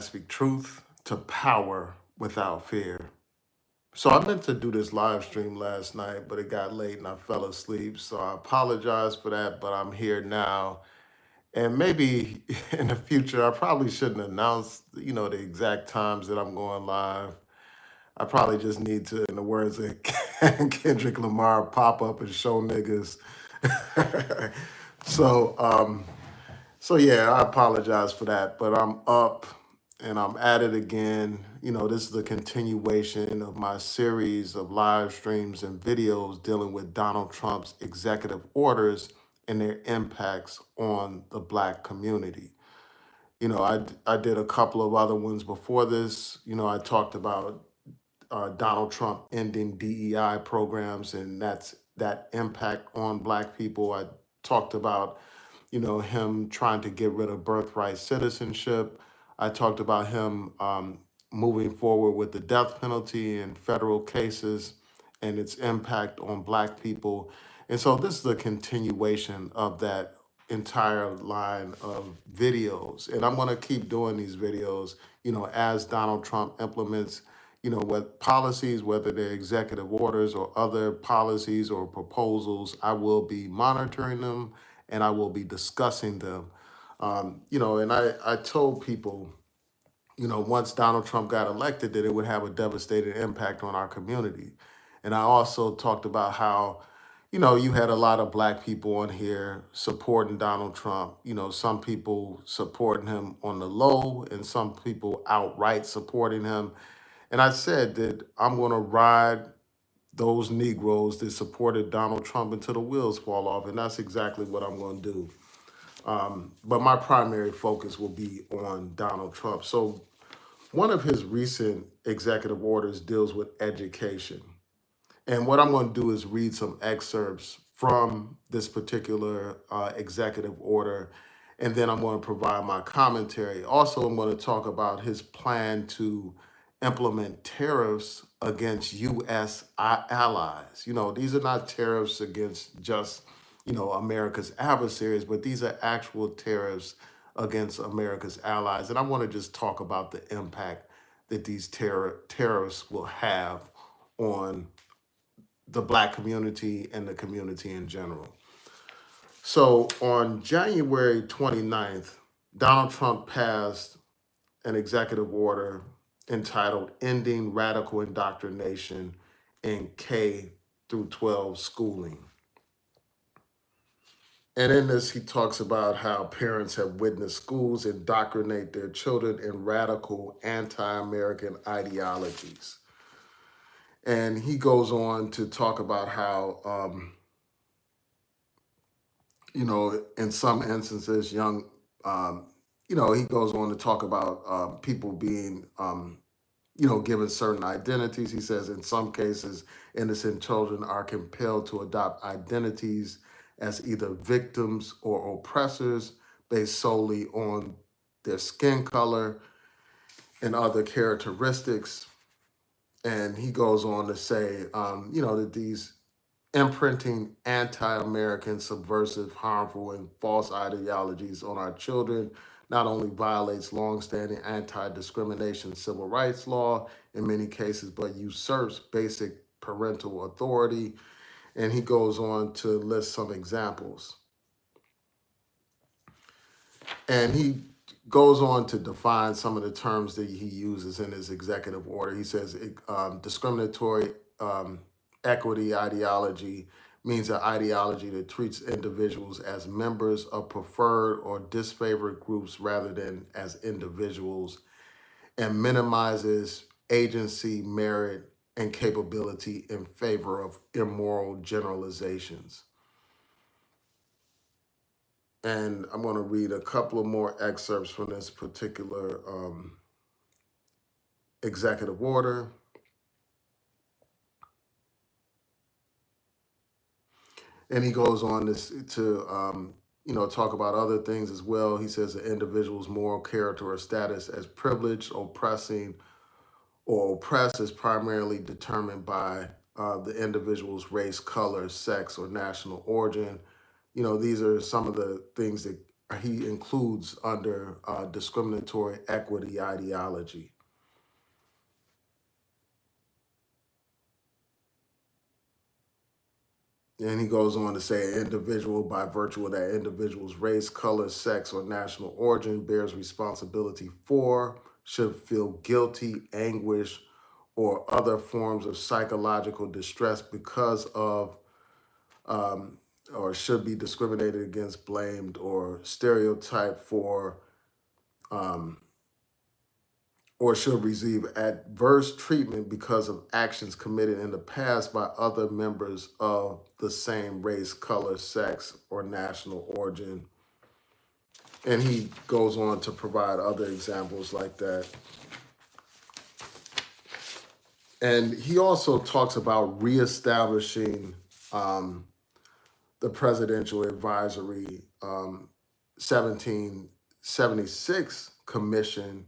speak truth to power without fear. So I meant to do this live stream last night, but it got late and I fell asleep. So I apologize for that, but I'm here now. And maybe in the future, I probably shouldn't announce, the exact times that I'm going live. I probably just need to, in the words of Kendrick Lamar, pop up and show niggas. so, um, so yeah, I apologize for that, but I'm up and I'm at it again. This is a continuation of my series of live streams and videos dealing with Donald Trump's executive orders and their impacts on the Black community. I did a couple of other ones before this. I talked about Donald Trump ending DEI programs and that impact on Black people. I talked about him trying to get rid of birthright citizenship. I talked about him moving forward with the death penalty in federal cases and its impact on Black people. And so this is a continuation of that entire line of videos. And I'm going to keep doing these videos, as Donald Trump implements, what policies, whether they're executive orders or other policies or proposals, I will be monitoring them and I will be discussing them. And I told people, once Donald Trump got elected, that it would have a devastating impact on our community. And I also talked about how, you had a lot of Black people on here supporting Donald Trump. Some people supporting him on the low and some people outright supporting him. And I said that I'm going to ride those Negroes that supported Donald Trump until the wheels fall off. And that's exactly what I'm going to do. But my primary focus will be on Donald Trump. So one of his recent executive orders deals with education. And what I'm going to do is read some excerpts from this particular executive order. And then I'm going to provide my commentary. Also, I'm going to talk about his plan to implement tariffs against U.S. allies. These are not tariffs against just, America's adversaries, but these are actual tariffs against America's allies. And I want to just talk about the impact that these tariffs will have on the Black community and the community in general. So on January 29th, Donald Trump passed an executive order entitled Ending Radical Indoctrination in K through 12 Schooling. And in this, he talks about how parents have witnessed schools indoctrinate their children in radical anti-American ideologies. And he goes on to talk about how, in some instances, he goes on to talk about people being, given certain identities. He says in some cases, innocent children are compelled to adopt identities as either victims or oppressors based solely on their skin color and other characteristics. And he goes on to say, that these imprinting anti-American, subversive, harmful, and false ideologies on our children not only violates longstanding anti-discrimination civil rights law in many cases, but usurps basic parental authority. And he goes on to list some examples. And he goes on to define some of the terms that he uses in his executive order. He says discriminatory equity ideology means an ideology that treats individuals as members of preferred or disfavored groups rather than as individuals, and minimizes agency, merit, and capability in favor of immoral generalizations. And I'm going to read a couple of more excerpts from this particular executive order. And he goes on to talk about other things as well. He says the individual's moral character or status as privileged, oppressing, or oppressed is primarily determined by the individual's race, color, sex, or national origin. These are some of the things that he includes under discriminatory equity ideology. And he goes on to say an individual, by virtue of that individual's race, color, sex, or national origin, bears responsibility for, should feel guilty, anguish, or other forms of psychological distress because of, um, or should be discriminated against, blamed, or stereotyped for, um, or should receive adverse treatment because of actions committed in the past by other members of the same race, color, sex, or national origin. And he goes on to provide other examples like that. And he also talks about reestablishing um, the Presidential Advisory 1776 Commission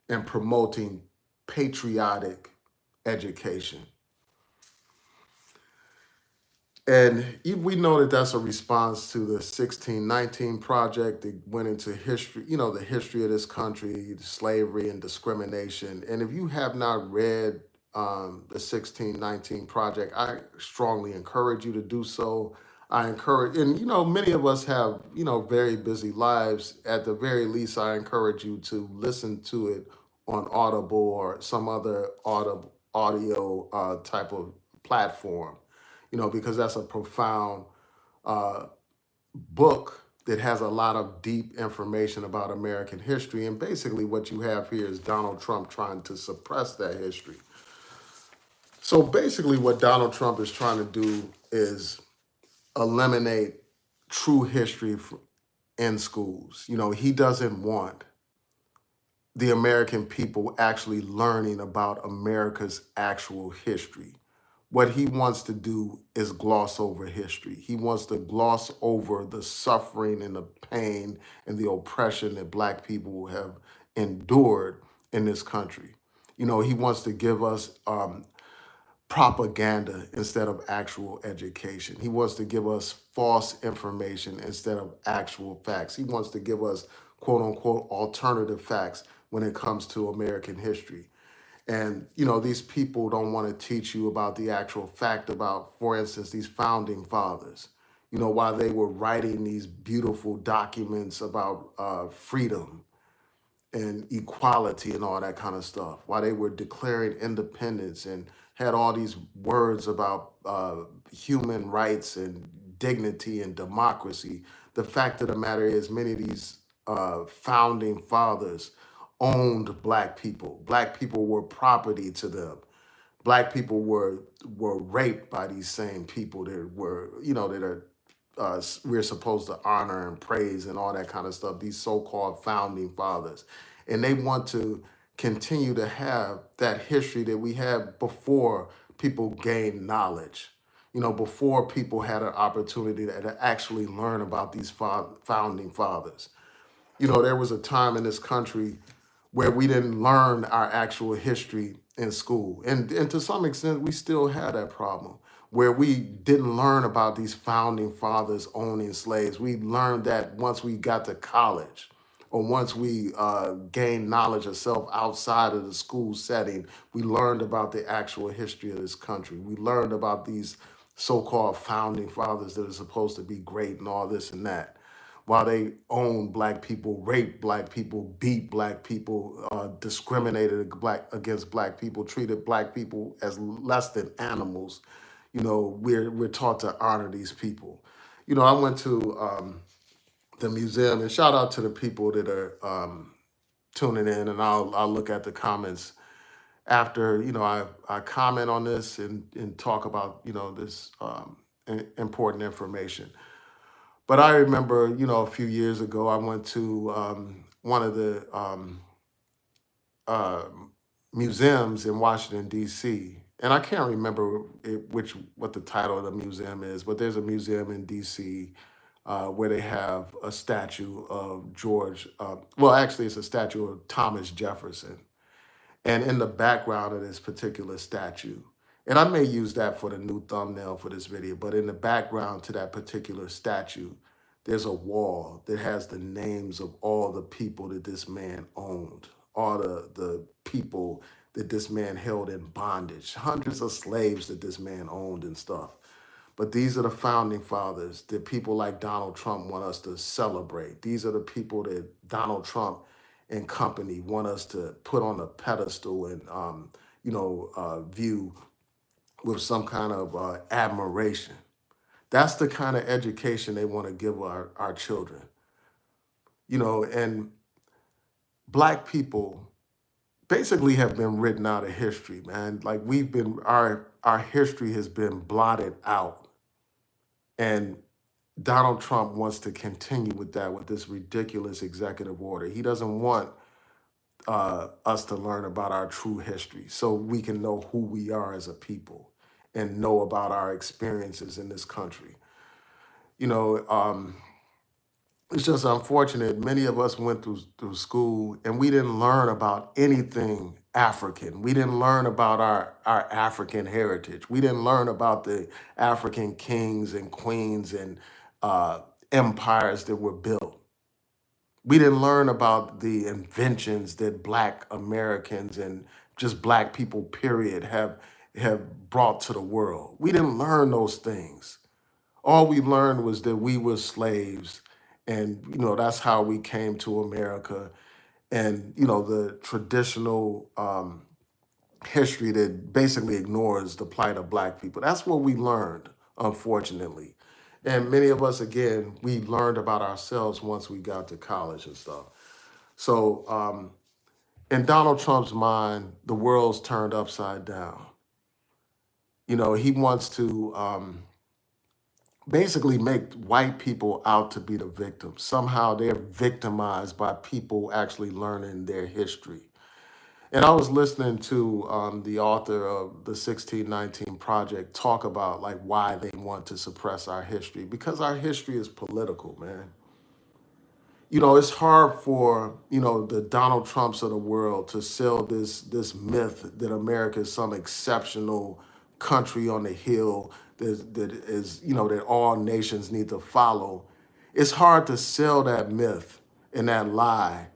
and promoting patriotic education. And we know that that's a response to the 1619 project that went into history, the history of this country, slavery and discrimination. And if you have not read the 1619 project, I strongly encourage you to do so. I encourage, and many of us have, very busy lives. At the very least, I encourage you to listen to it on Audible or some other audio type of platform, because that's a profound uh, book that has a lot of deep information about American history. And basically, what you have here is Donald Trump trying to suppress that history. So basically, what Donald Trump is trying to do is eliminate true history in schools. He doesn't want the American people actually learning about America's actual history. What he wants to do is gloss over history. He wants to gloss over the suffering and the pain and the oppression that Black people have endured in this country. He wants to give us propaganda instead of actual education. He wants to give us false information instead of actual facts. He wants to give us quote unquote alternative facts when it comes to American history. And, these people don't want to teach you about the actual fact about, for instance, these founding fathers, while they were writing these beautiful documents about freedom and equality and all that kind of stuff, while they were declaring independence and had all these words about human rights and dignity and democracy. The fact of the matter is, many of these founding fathers owned Black people. Black people were property to them. Black people were raped by these same people that were, that are we're supposed to honor and praise and all that kind of stuff, these so-called founding fathers. And they want to continue to have that history that we had before people gained knowledge, before people had an opportunity to actually learn about these founding fathers. There was a time in this country where we didn't learn our actual history in school. And to some extent, we still have that problem where we didn't learn about these founding fathers owning slaves. We learned that once we got to college or once we gained knowledge of self outside of the school setting, we learned about the actual history of this country. We learned about these so-called founding fathers that are supposed to be great and all this and that, while they owned Black people, raped Black people, beat Black people, discriminated against Black people, treated Black people as less than animals. We're taught to honor these people. I went to the museum, and shout out to the people that are tuning in, and I'll look at the comments after I comment on this and talk about this important information. But I remember, a few years ago, I went to one of the uh, museums in Washington, D.C. And I can't remember what the title of the museum is, but there's a museum in D.C. Where they have a statue of George. Well, actually, it's a statue of Thomas Jefferson. And in the background of this particular statue, and I may use that for the new thumbnail for this video, but in the background to that particular statue, there's a wall that has the names of all the people that this man owned, all the people that this man held in bondage, hundreds of slaves that this man owned and stuff. But these are the founding fathers that people like Donald Trump want us to celebrate. These are the people that Donald Trump and company want us to put on a pedestal and view with some kind of admiration. That's the kind of education they want to give our children. And black people basically have been written out of history, man. Like our history has been blotted out. And Donald Trump wants to continue with that with this ridiculous executive order. He doesn't want us to learn about our true history so we can know who we are as a people and know about our experiences in this country. You know, it's just unfortunate. Many of us went through school and we didn't learn about anything African. We didn't learn about our African heritage. We didn't learn about the African kings and queens and uh, empires that were built. We didn't learn about the inventions that Black Americans and just Black people, period, have brought to the world. We didn't learn those things. All we learned was that we were slaves, and that's how we came to America. And the traditional history that basically ignores the plight of Black people. That's what we learned, unfortunately. And many of us, again, we learned about ourselves once we got to college and stuff. So in Donald Trump's mind, the world's turned upside down. He wants to basically make white people out to be the victims. Somehow they're victimized by people actually learning their history. And I was listening to the author of the 1619 Project talk about like why they want to suppress our history, because our history is political, man. It's hard for, the Donald Trumps of the world to sell this myth that America is some exceptional country on the hill that is, that all nations need to follow. It's hard to sell that myth and that lie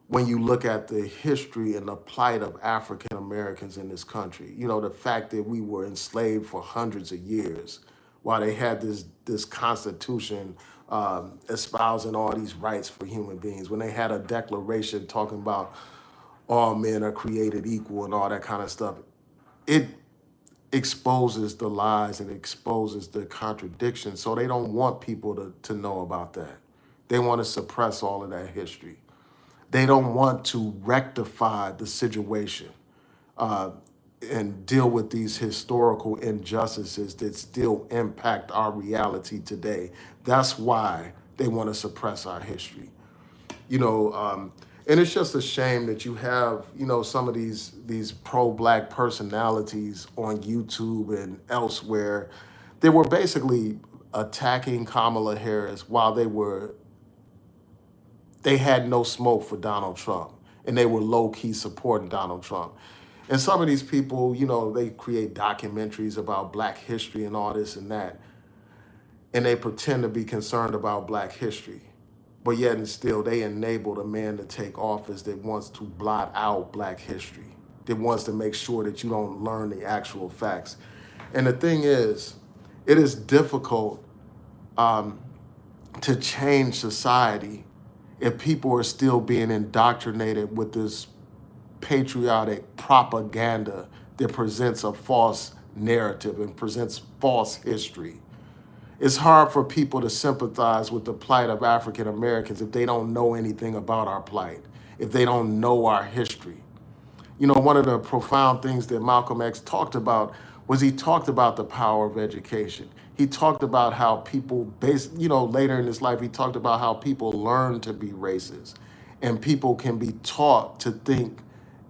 when you look at the history and the plight of African Americans in this country. The fact that we were enslaved for hundreds of years while they had this constitution espousing all these rights for human beings, when they had a declaration talking about all men are created equal and all that kind of stuff. It exposes the lies and exposes the contradictions. So they don't want people to know about that. They want to suppress all of that history. They don't want to rectify the situation and deal with these historical injustices that still impact our reality today. That's why they want to suppress our history. And it's just a shame that you have, some of these pro-Black personalities on YouTube and elsewhere. They were basically attacking Kamala Harris while they had no smoke for Donald Trump, and they were low-key supporting Donald Trump. And some of these people, they create documentaries about Black history and all this and that, and they pretend to be concerned about Black history. But yet and still, they enabled a man to take office that wants to blot out Black history, that wants to make sure that you don't learn the actual facts. And the thing is, it is difficult to change society if people are still being indoctrinated with this patriotic propaganda that presents a false narrative and presents false history. It's hard for people to sympathize with the plight of African Americans if they don't know anything about our plight, if they don't know our history. One of the profound things that Malcolm X talked about was he talked about the power of education. He talked about how people, later in his life, he talked about how people learn to be racist and people can be taught to think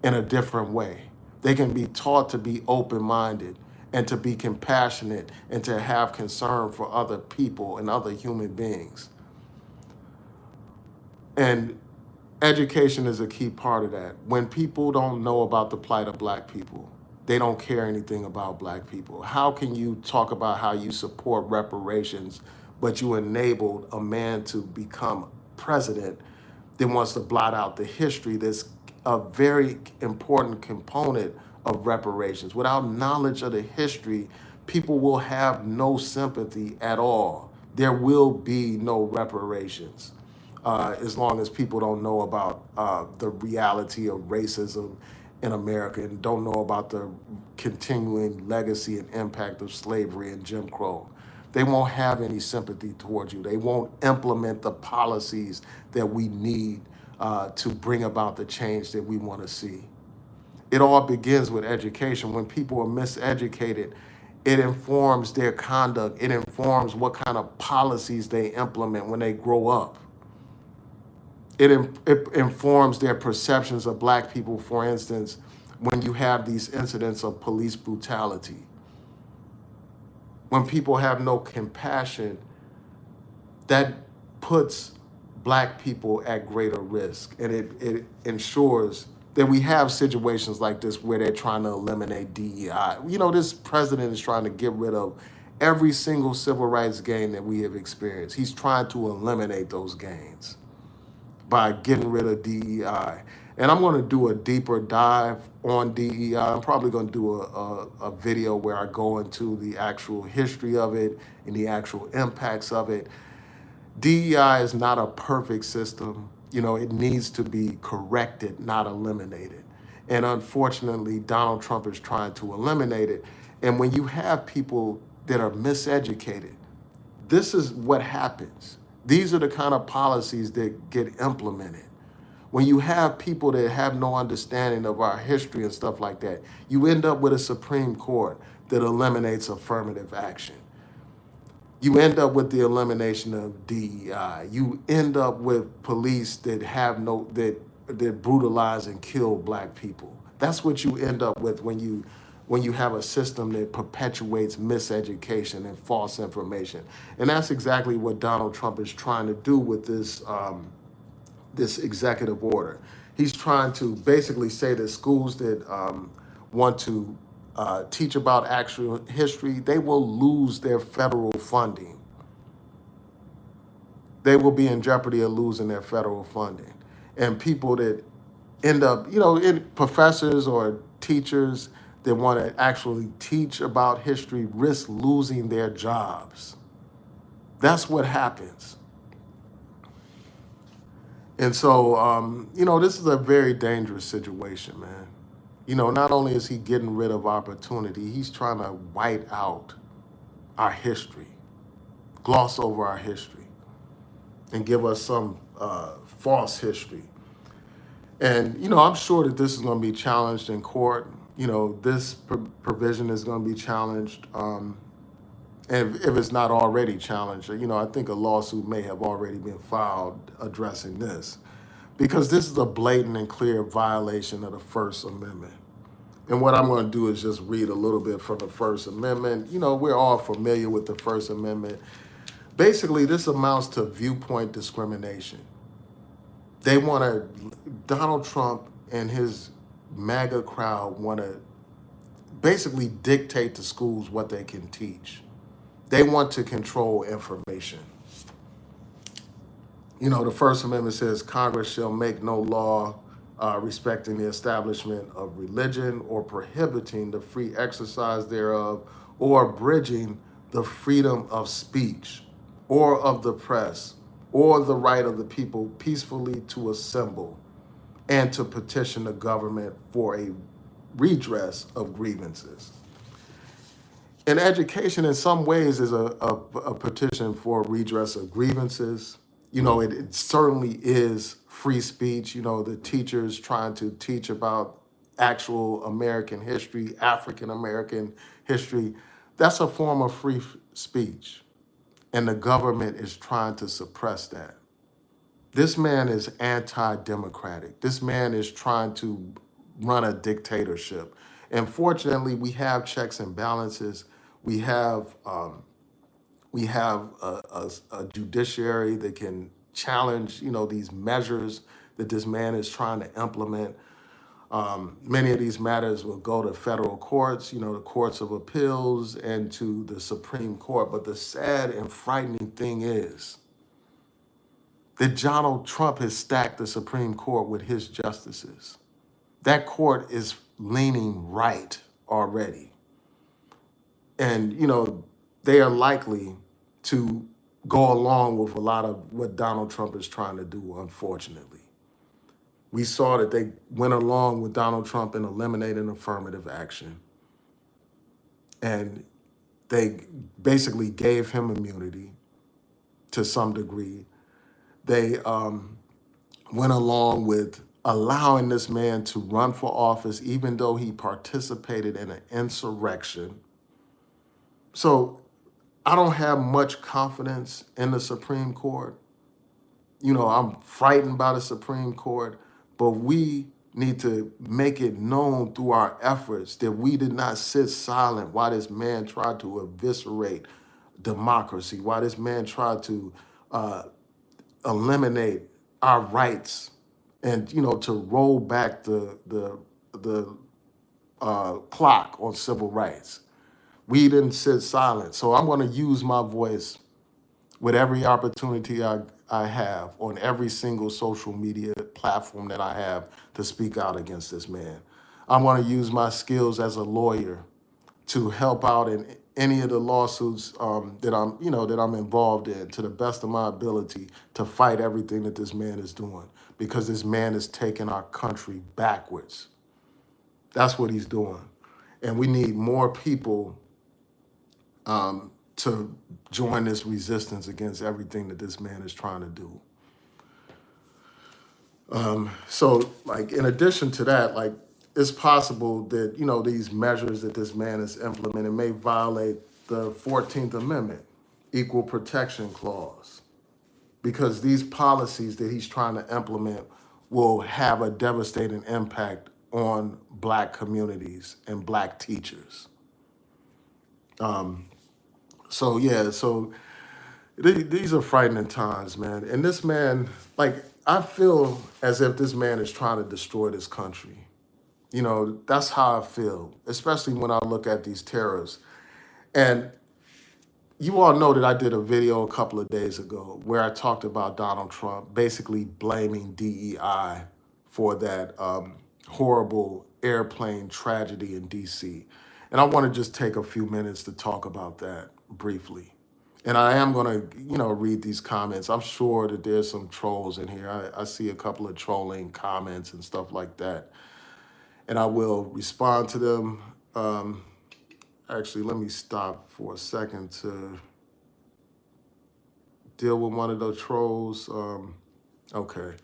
in a different way. They can be taught to be open-minded and to be compassionate and to have concern for other people and other human beings. And education is a key part of that. When people don't know about the plight of Black people, they don't care anything about Black people. How can you talk about how you support reparations, but you enabled a man to become president that wants to blot out the history that's a very important component of reparations. Without knowledge of the history, people will have no sympathy at all. There will be no reparations as long as people don't know about the reality of racism in America and don't know about the continuing legacy and impact of slavery and Jim Crow. They won't have any sympathy towards you. They won't implement the policies that we need to bring about the change that we want to see. It all begins with education. When people are miseducated, it informs their conduct. It informs what kind of policies they implement when they grow up. It informs their perceptions of Black people, for instance, when you have these incidents of police brutality. When people have no compassion, that puts Black people at greater risk. And it ensures that we have situations like this where they're trying to eliminate DEI. You know, this president is trying to get rid of every single civil rights gain that we have experienced. He's trying to eliminate those gains by getting rid of DEI. And I'm going to do a deeper dive on DEI. I'm probably going to do a video where I go into the actual history of it and the actual impacts of it. DEI is not a perfect system. You know, it needs to be corrected, not eliminated. And unfortunately, Donald Trump is trying to eliminate it. And when you have people that are miseducated, this is what happens. These are the kind of policies that get implemented. When you have people that have no understanding of our history and stuff like that, you end up with a Supreme Court that eliminates affirmative action. You end up with the elimination of DEI. You end up with police that that brutalize and kill Black people. That's what you end up with when you have a system that perpetuates miseducation and false information. And that's exactly what Donald Trump is trying to do with this executive order. He's trying to basically say that schools that want to teach about actual history, they will lose their federal funding. They will be in jeopardy of losing their federal funding. And people that end up, professors or teachers that want to actually teach about history risk losing their jobs. That's what happens. And so, this is a very dangerous situation, man. Not only is he getting rid of opportunity, he's trying to white out our history, gloss over our history, and give us some false history. And, I'm sure that this is going to be challenged in court. This provision is going to be challenged. And if it's not already challenged, I think a lawsuit may have already been filed addressing this, because this is a blatant and clear violation of the First Amendment. And what I'm going to do is just read a little bit from the First Amendment. We're all familiar with the First Amendment. Basically, this amounts to viewpoint discrimination. Donald Trump and his MAGA crowd want to basically dictate to schools what they can teach. They want to control information. The First Amendment says Congress shall make no law respecting the establishment of religion or prohibiting the free exercise thereof or abridging the freedom of speech or of the press or the right of the people peacefully to assemble and to petition the government for a redress of grievances. And education in some ways is a petition for redress of grievances. It certainly is free speech. The teachers trying to teach about actual American history, African American history. That's a form of free speech. And the government is trying to suppress that. This man is anti-democratic. This man is trying to run a dictatorship. And fortunately, we have checks and balances. We have a judiciary that can challenge, these measures that this man is trying to implement. Many of these matters will go to federal courts, the courts of appeals, and to the Supreme Court. But the sad and frightening thing is that Donald Trump has stacked the Supreme Court with his justices. That court is leaning right already. And, they are likely to go along with a lot of what Donald Trump is trying to do, unfortunately. We saw that they went along with Donald Trump in eliminating affirmative action. And they basically gave him immunity to some degree. They went along with allowing this man to run for office, even though he participated in an insurrection. So I don't have much confidence in the Supreme Court. I'm frightened by the Supreme Court, but we need to make it known through our efforts that we did not sit silent while this man tried to eviscerate democracy, while this man tried to eliminate our rights and, to roll back the clock on civil rights. We didn't sit silent. So I'm going to use my voice with every opportunity I have on every single social media platform that I have to speak out against this man. I'm going to use my skills as a lawyer to help out in any of the lawsuits that I'm involved in, to the best of my ability, to fight everything that this man is doing, because this man is taking our country backwards. That's what he's doing. And we need more people to join this resistance against everything that this man is trying to do. So, in addition to that, it's possible that, these measures that this man is implementing may violate the 14th Amendment, Equal Protection Clause, because these policies that he's trying to implement will have a devastating impact on Black communities and Black teachers. So these are frightening times, man. And this man, I feel as if this man is trying to destroy this country. That's how I feel, especially when I look at these tariffs. And you all know that I did a video a couple of days ago where I talked about Donald Trump basically blaming DEI for that horrible airplane tragedy in DC. And I want to just take a few minutes to talk about that briefly. And I am going to, read these comments. I'm sure that there's some trolls in here. I see a couple of trolling comments and stuff like that. And I will respond to them. Actually, let me stop for a second to deal with one of those trolls. Okay.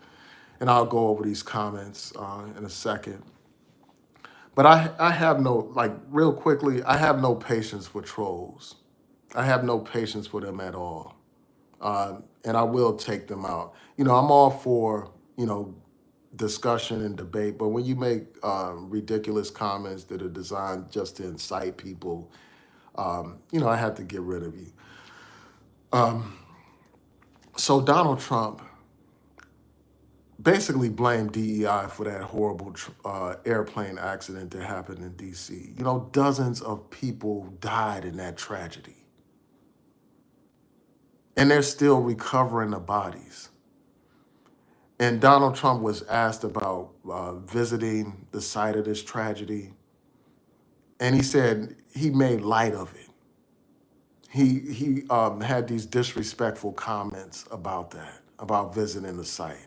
And I'll go over these comments in a second. But I have no, real quickly, I have no patience for trolls. I have no patience for them at all. And I will take them out. I'm all for, discussion and debate, but when you make ridiculous comments that are designed just to incite people, I have to get rid of you. So Donald Trump basically blamed DEI for that horrible airplane accident that happened in DC. Dozens of people died in that tragedy. And they're still recovering the bodies. And Donald Trump was asked about visiting the site of this tragedy. And he said he made light of it. He had these disrespectful comments about that, about visiting the site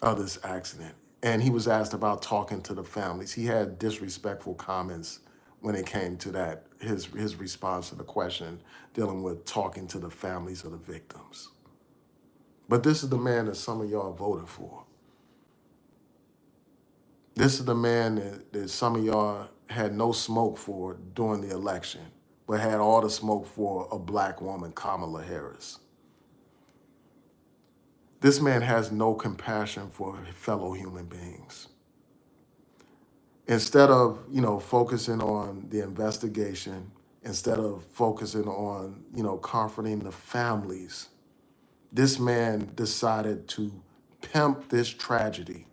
of this accident. And he was asked about talking to the families. He had disrespectful comments when it came to that, his response to the question dealing with talking to the families of the victims. But this is the man that some of y'all voted for. This is the man that some of y'all had no smoke for during the election, but had all the smoke for a Black woman, Kamala Harris. This man has no compassion for fellow human beings. Instead of, focusing on the investigation, instead of focusing on, comforting the families, this man decided to pimp this tragedy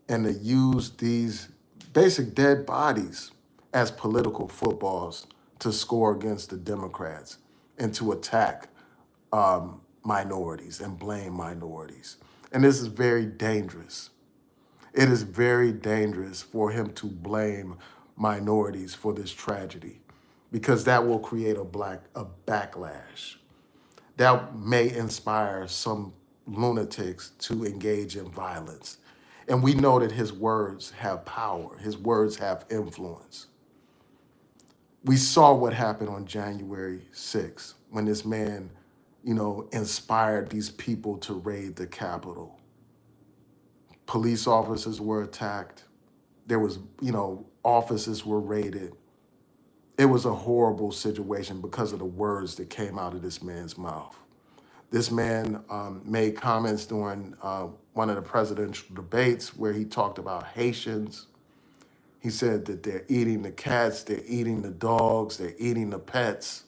and to use these basic dead bodies as political footballs to score against the Democrats and to attack minorities and blame minorities. And this is very dangerous. It is very dangerous for him to blame minorities for this tragedy because that will create a backlash. That may inspire some lunatics to engage in violence. And we know that his words have power. His words have influence. We saw what happened on January 6th when this man, inspired these people to raid the Capitol. Police officers were attacked. There was, offices were raided. It was a horrible situation because of the words that came out of this man's mouth. This man made comments during one of the presidential debates where he talked about Haitians. He said that they're eating the cats, they're eating the dogs, they're eating the pets.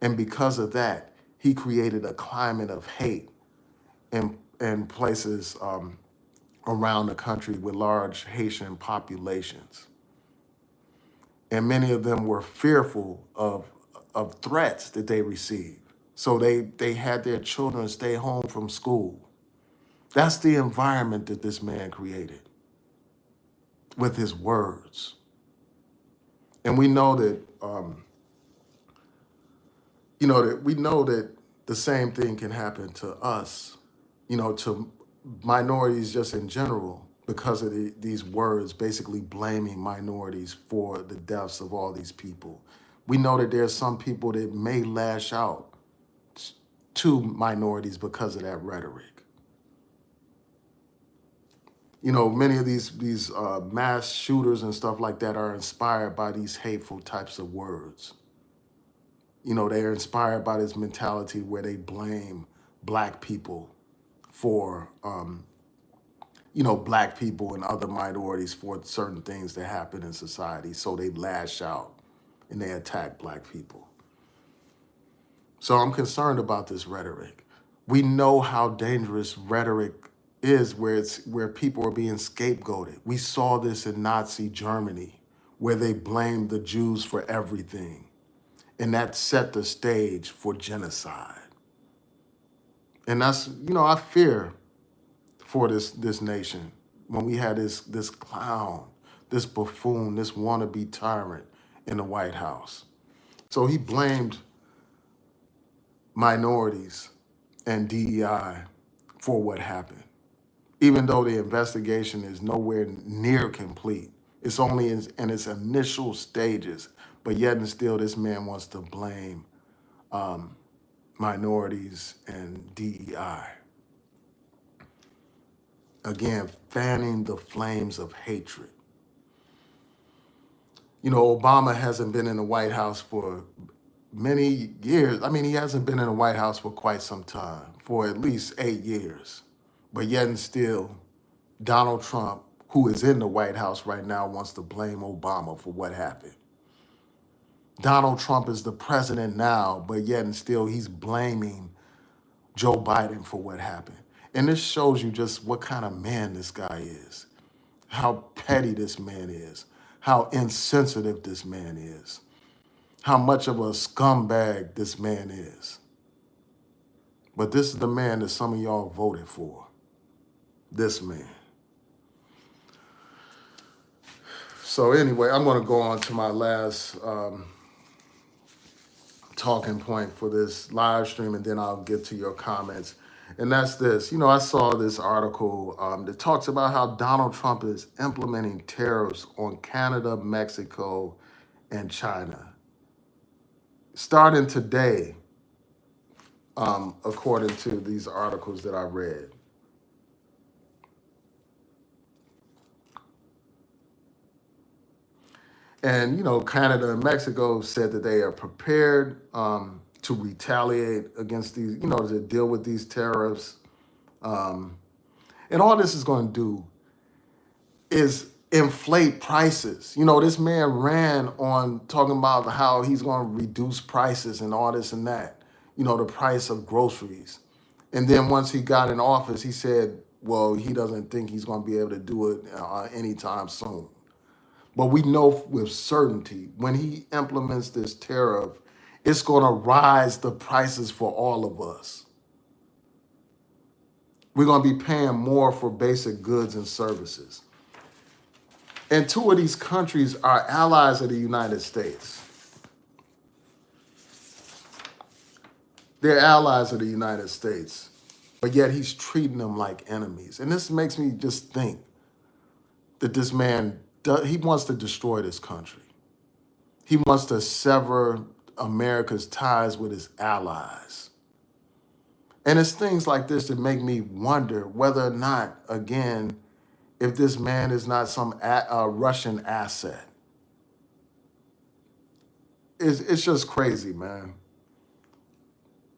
And because of that, he created a climate of hate in places around the country with large Haitian populations. And many of them were fearful of threats that they received. So they had their children stay home from school. That's the environment that this man created with his words. And we know that, that the same thing can happen to us, to minorities just in general, because of these words basically blaming minorities for the deaths of all these people. We know that there's some people that may lash out to minorities because of that rhetoric. Many of these mass shooters and stuff like that are inspired by these hateful types of words. They're inspired by this mentality where they blame Black people for, Black people and other minorities for certain things that happen in society. So they lash out and they attack Black people. So I'm concerned about this rhetoric. We know how dangerous rhetoric is where people are being scapegoated. We saw this in Nazi Germany, where they blamed the Jews for everything. And that set the stage for genocide. And that's, I fear for this nation when we had this clown, this buffoon, this wannabe tyrant in the White House. So he blamed minorities and DEI for what happened, even though the investigation is nowhere near complete. It's only in its initial stages, but yet and still this man wants to blame minorities and DEI. Again, fanning the flames of hatred. Obama hasn't been in the White House for many years. I mean, he hasn't been in the White House for quite some time, for at least 8 years. But yet and still, Donald Trump, who is in the White House right now, wants to blame Obama for what happened. Donald Trump is the president now, but yet and still he's blaming Joe Biden for what happened. And this shows you just what kind of man this guy is, how petty this man is, how insensitive this man is, how much of a scumbag this man is. But this is the man that some of y'all voted for, this man. So anyway, I'm going to go on to my last talking point for this live stream, and then I'll get to your comments. And that's this. I saw this article that talks about how Donald Trump is implementing tariffs on Canada, Mexico, and China. Starting today, according to these articles that I read. And, Canada and Mexico said that they are prepared to retaliate against these, to deal with these tariffs. And all this is going to do is inflate prices. This man ran on talking about how he's going to reduce prices and all this and that, the price of groceries. And then once he got in office, he said well, he doesn't think he's going to be able to do it anytime soon. But we know with certainty when he implements this tariff, it's going to rise the prices for all of us. We're going to be paying more for basic goods and services. And two of these countries are allies of the United States. They're allies of the United States, but yet he's treating them like enemies. And this makes me just think that this man, he wants to destroy this country. He wants to sever America's ties with his allies. And it's things like this that make me wonder whether or not, again, if this man is not some Russian asset. It's just crazy, man.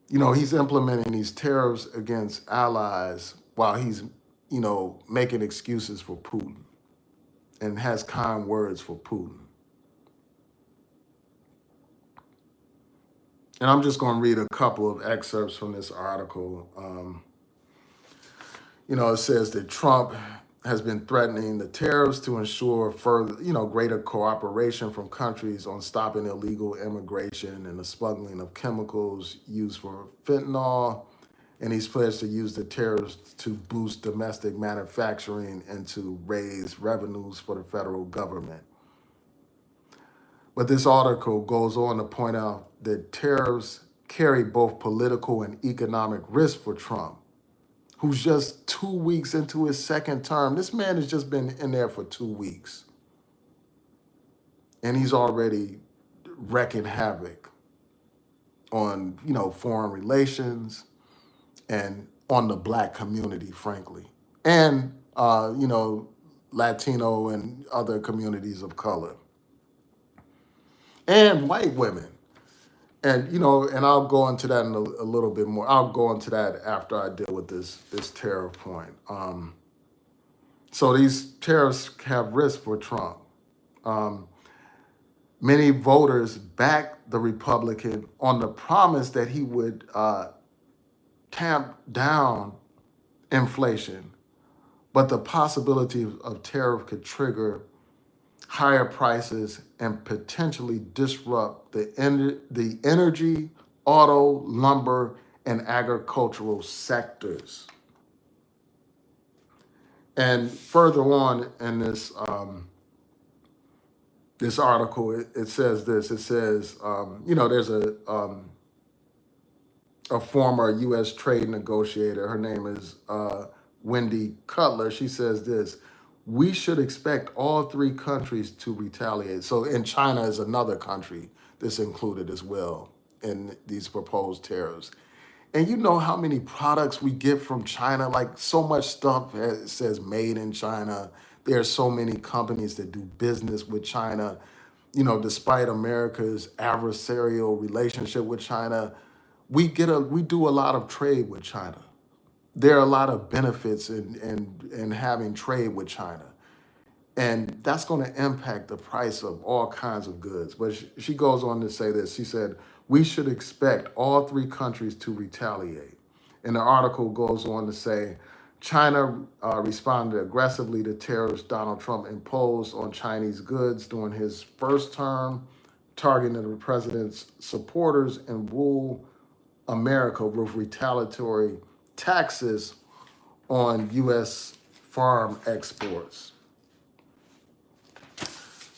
You know, he's implementing these tariffs against allies while he's, you know, making excuses for Putin and has kind words for Putin. And I'm just going to read a couple of excerpts from this article. You know, it says that Trump has been threatening the tariffs to ensure further, you know, greater cooperation from countries on stopping illegal immigration and the smuggling of chemicals used for fentanyl. And he's pledged to use the tariffs to boost domestic manufacturing and to raise revenues for the federal government. But this article goes on to point out that tariffs carry both political and economic risk for Trump, who's just 2 weeks into his second term. This man has just been in there for 2 weeks. And he's already wreaking havoc on, you know, foreign relations and on the Black community, frankly. And, you know, Latino and other communities of color. And white women. And, you know, and I'll go into that in a little bit more. I'll go into that after I deal with this tariff point. So these tariffs have risk for Trump. Many voters backed the Republican on the promise that he would tamp down inflation, but the possibility of tariff could trigger higher prices and potentially disrupt the energy, auto, lumber, and agricultural sectors. And further on in this this article, it says this. It says, you know, there's a former U.S. trade negotiator. Her name is Wendy Cutler. She says this: we should expect all three countries to retaliate. So, and China is another country that's included as well in these proposed tariffs. And you know how many products we get from China? Like so much stuff says made in China. There are so many companies that do business with China. You know, despite America's adversarial relationship with China, we do a lot of trade with China. There are a lot of benefits in having trade with China. And that's going to impact the price of all kinds of goods. But she goes on to say this. She said, we should expect all three countries to retaliate. And the article goes on to say, China responded aggressively to tariffs Donald Trump imposed on Chinese goods during his first term, targeting the president's supporters and rule America with retaliatory taxes on U.S. farm exports.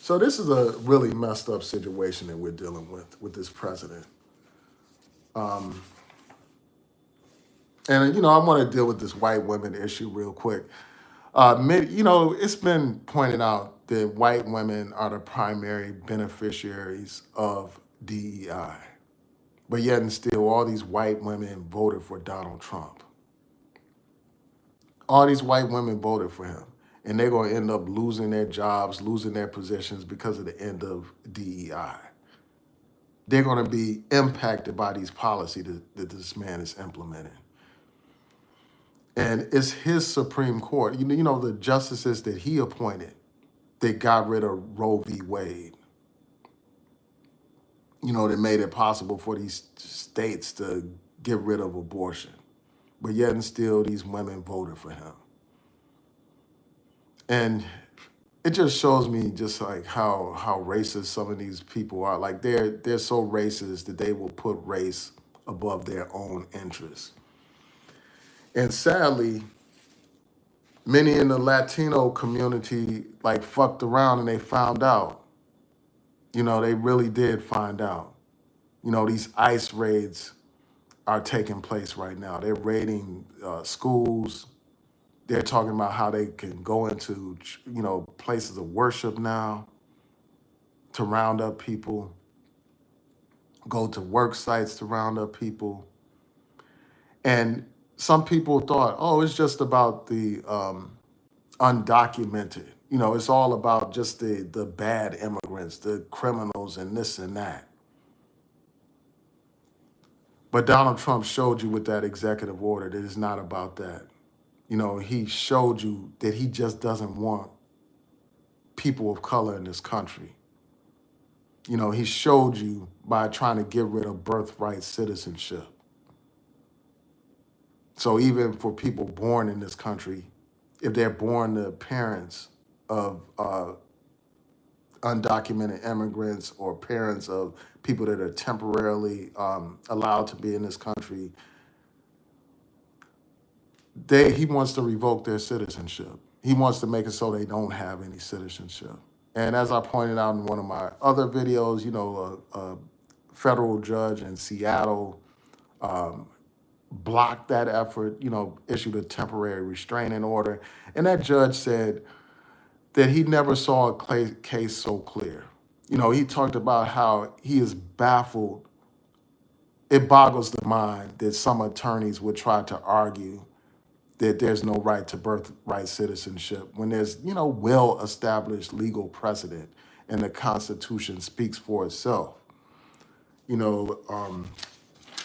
So this is a really messed up situation that we're dealing with this president. And, you know, I want to deal with this white women issue real quick. You know, it's been pointed out that white women are the primary beneficiaries of DEI. But yet and still, all these white women voted for Donald Trump. All these white women voted for him. And they're going to end up losing their jobs, losing their positions because of the end of DEI. They're going to be impacted by these policies that this man is implementing. And it's his Supreme Court, you know, the justices that he appointed that got rid of Roe v. Wade. You know, that made it possible for these states to get rid of abortion. But yet and still, these women voted for him. And it just shows me just like how racist some of these people are. Like they're so racist that they will put race above their own interests. And sadly, many in the Latino community like fucked around and they found out. You know, they really did find out. You know, these ICE raids are taking place right now. They're raiding schools. They're talking about how they can go into, you know, places of worship now to round up people, go to work sites to round up people. And some people thought, oh, it's just about the undocumented. You know, it's all about just the bad immigrants, the criminals, and this and that. But Donald Trump showed you with that executive order that it's not about that. You know, he showed you that he just doesn't want people of color in this country. You know, he showed you by trying to get rid of birthright citizenship. So even for people born in this country, if they're born to parents of undocumented immigrants or parents of people that are temporarily allowed to be in this country, he wants to revoke their citizenship. He wants to make it so they don't have any citizenship. And as I pointed out in one of my other videos, you know, a federal judge in Seattle blocked that effort, you know, issued a temporary restraining order. And that judge said that he never saw a case so clear. You know, he talked about how he is baffled. It boggles the mind that some attorneys would try to argue that there's no right to birthright citizenship when there's, you know, well-established legal precedent and the Constitution speaks for itself. You know,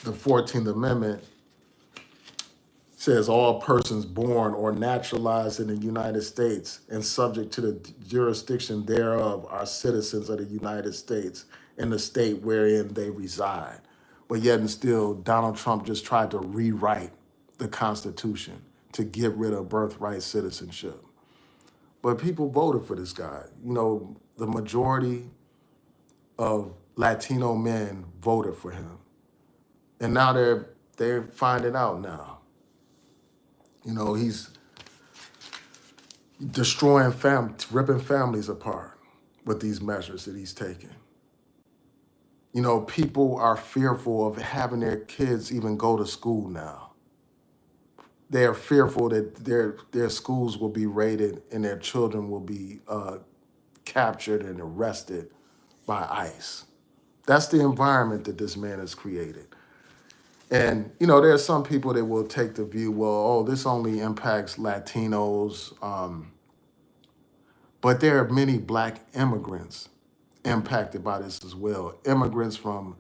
the 14th Amendment says all persons born or naturalized in the United States and subject to the jurisdiction thereof are citizens of the United States and the state wherein they reside. But yet and still, Donald Trump just tried to rewrite the Constitution to get rid of birthright citizenship. But people voted for this guy. You know, the majority of Latino men voted for him. And now they're finding out now. You know, he's destroying ripping families apart with these measures that he's taking. You know, people are fearful of having their kids even go to school now. They are fearful that their schools will be raided and their children will be captured and arrested by ICE. That's the environment that this man has created. And, you know, there are some people that will take the view, well, oh, this only impacts Latinos. But there are many Black immigrants impacted by this as well. Immigrants from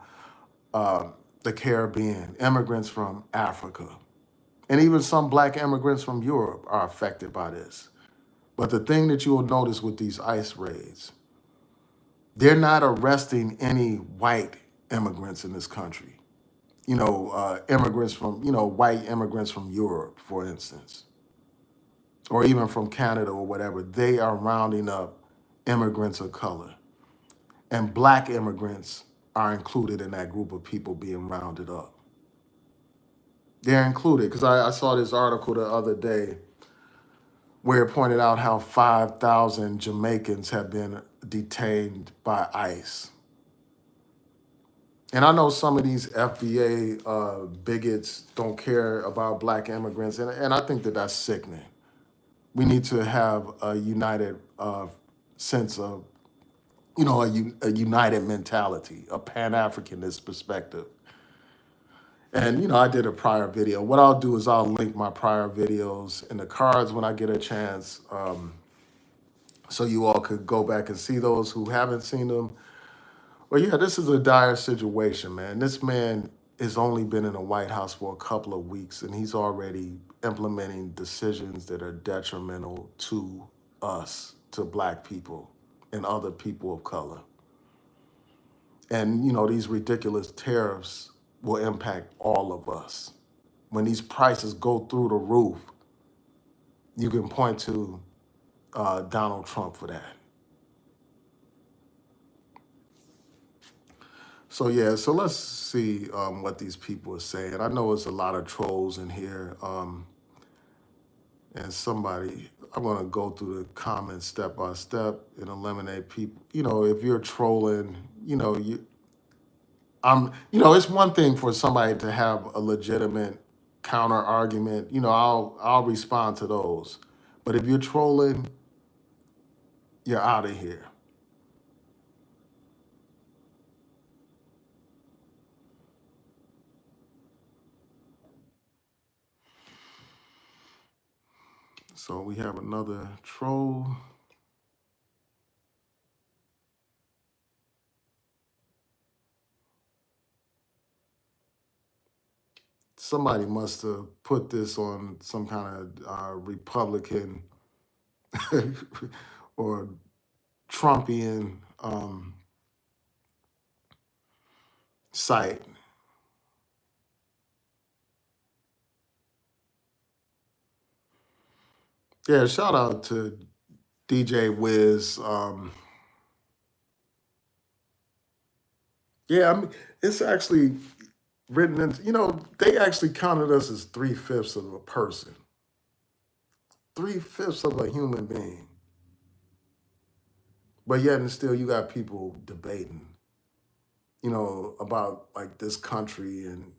the Caribbean, immigrants from Africa, and even some Black immigrants from Europe are affected by this. But the thing that you will notice with these ICE raids, they're not arresting any white immigrants in this country. You know, immigrants from, you know, white immigrants from Europe, for instance, or even from Canada or whatever. They are rounding up immigrants of color. And Black immigrants are included in that group of people being rounded up. They're included because I saw this article the other day where it pointed out how 5,000 Jamaicans have been detained by ICE. And I know some of these FBA bigots don't care about Black immigrants, and I think that that's sickening. We need to have a united sense of, you know, a united mentality, a Pan-Africanist perspective. And, you know, I did a prior video. What I'll do is I'll link my prior videos in the cards when I get a chance, so you all could go back and see those who haven't seen them. Well, yeah, this is a dire situation, man. This man has only been in the White House for a couple of weeks, and he's already implementing decisions that are detrimental to us, to Black people and other people of color. And, you know, these ridiculous tariffs will impact all of us. When these prices go through the roof, you can point to Donald Trump for that. So yeah, so let's see what these people are saying. I know it's a lot of trolls in here, and somebody. I'm gonna go through the comments step by step and eliminate people. You know, if you're trolling, you know, it's one thing for somebody to have a legitimate counter argument. You know, I'll respond to those, but if you're trolling, you're out of here. So we have another troll. Somebody must have put this on some kind of Republican or Trumpian site. Yeah, shout out to DJ Wiz. Yeah, I mean, it's actually written in, they actually counted us as 3/5 of a person, 3/5 of a human being. But yet and still, you got people debating, about like this country and,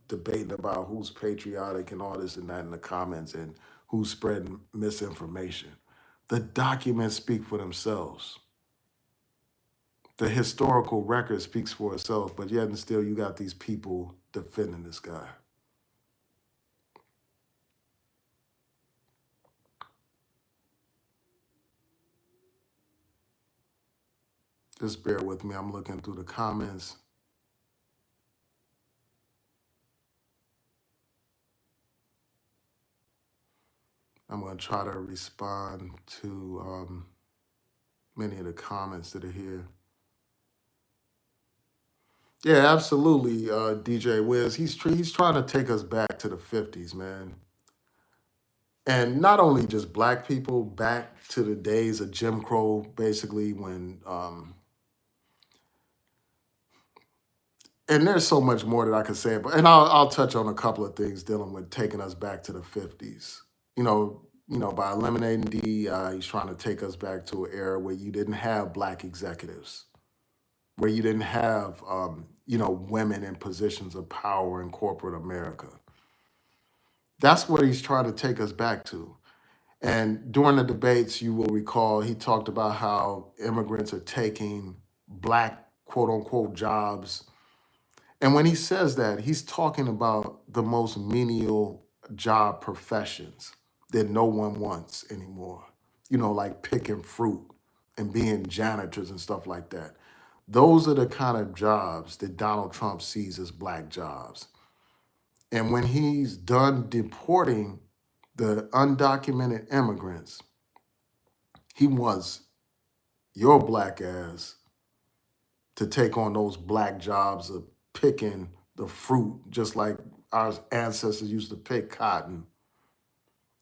debating about who's patriotic and all this and that in the comments and who's spreading misinformation. The documents speak for themselves. The historical record speaks for itself, but yet and still, you got these people defending this guy. Just bear with me. I'm looking through the comments. I'm going to try to respond to many of the comments that are here. Yeah, absolutely, DJ Wiz. He's trying to take us back to the 50s, man. And not only just black people, back to the days of Jim Crow, basically, when and there's so much more that I could say, but and I'll touch on a couple of things dealing with taking us back to the 50s. By eliminating DEI, he's trying to take us back to an era where you didn't have black executives, where you didn't have women in positions of power in corporate America. That's what he's trying to take us back to. And during the debates, you will recall he talked about how immigrants are taking black quote unquote jobs. And when he says that, he's talking about the most menial job professions that no one wants anymore, like picking fruit and being janitors and stuff like that. Those are the kind of jobs that Donald Trump sees as black jobs. And when he's done deporting the undocumented immigrants, he wants your black ass to take on those black jobs of picking the fruit, just like our ancestors used to pick cotton.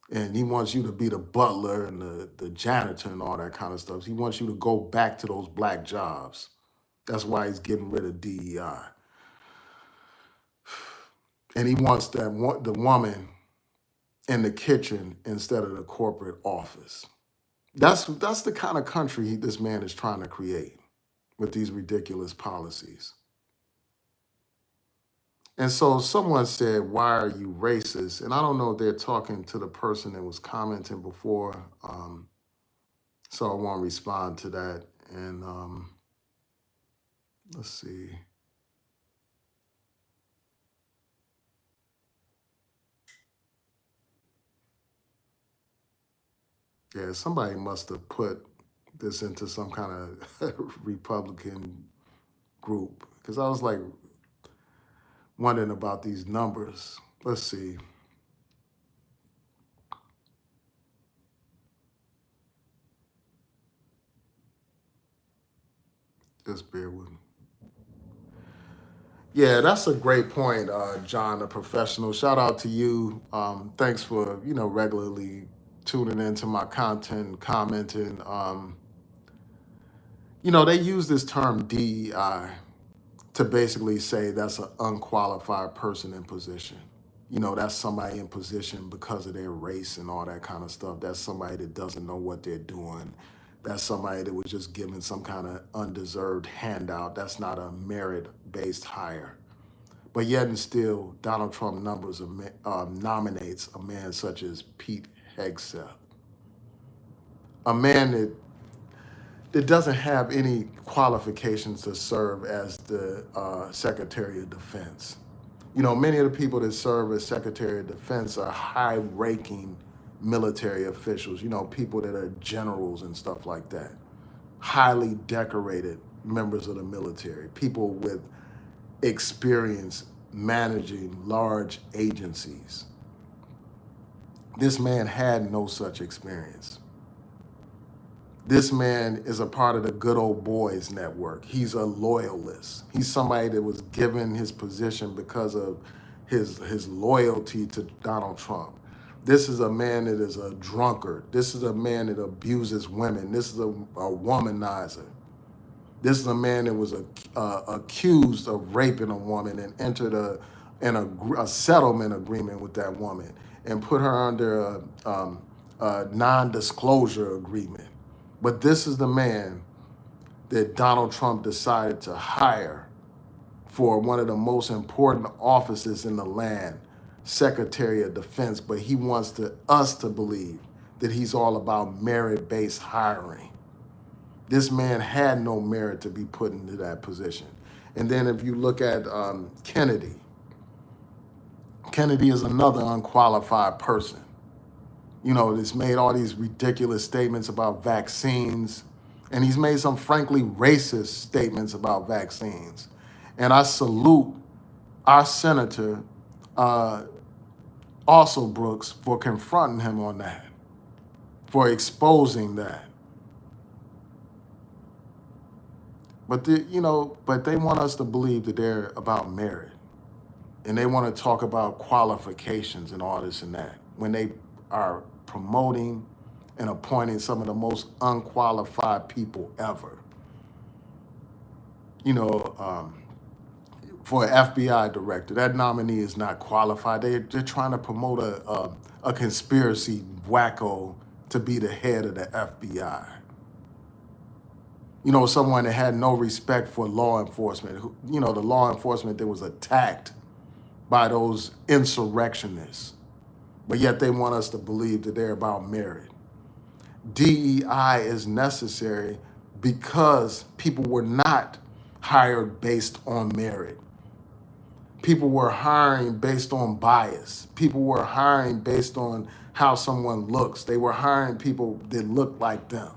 And he wants you to be the butler and the janitor and all that kind of stuff. He wants you to go back to those black jobs. That's why he's getting rid of DEI. And he wants the woman in the kitchen instead of the corporate office. That's the kind of country this man is trying to create with these ridiculous policies. And so someone said, "Why are you racist?" And I don't know if they're talking to the person that was commenting before. So I want to respond to that. And let's see. Yeah, somebody must have put this into some kind of Republican group because I was like wondering about these numbers. Let's see. Just bear with me. Yeah, that's a great point, John, a professional. Shout out to you. Thanks for regularly tuning into my content, commenting. You know, they use this term DEI to basically say that's an unqualified person in position. You know, that's somebody in position because of their race and all that kind of stuff. That's somebody that doesn't know what they're doing. That's somebody that was just given some kind of undeserved handout. That's not a merit-based hire. But yet and still, Donald Trump nominates a man such as Pete Hegseth, a man that doesn't have any qualifications to serve as the Secretary of Defense. You know, many of the people that serve as Secretary of Defense are high-ranking military officials, you know, people that are generals and stuff like that, highly decorated members of the military, people with experience managing large agencies. This man had no such experience. This man is a part of the good old boys network. He's a loyalist. He's somebody that was given his position because of his loyalty to Donald Trump. This is a man that is a drunkard. This is a man that abuses women. This is a womanizer. This is a man that was accused of raping a woman and entered a settlement agreement with that woman and put her under a non-disclosure agreement. But this is the man that Donald Trump decided to hire for one of the most important offices in the land, Secretary of Defense. But he wants us to believe that he's all about merit-based hiring. This man had no merit to be put into that position. And then if you look at Kennedy is another unqualified person. You know, that's made all these ridiculous statements about vaccines, and he's made some frankly racist statements about vaccines. And I salute our Senator, also Brooks, for confronting him on that, for exposing that. But they want us to believe that they're about merit, and they want to talk about qualifications and all this and that when they are promoting and appointing some of the most unqualified people ever. You know, for an FBI director, that nominee is not qualified. They're trying to promote a conspiracy wacko to be the head of the FBI. You know, someone that had no respect for law enforcement, the law enforcement that was attacked by those insurrectionists. But yet they want us to believe that they're about merit. DEI is necessary because people were not hired based on merit. People were hiring based on bias. People were hiring based on how someone looks. They were hiring people that looked like them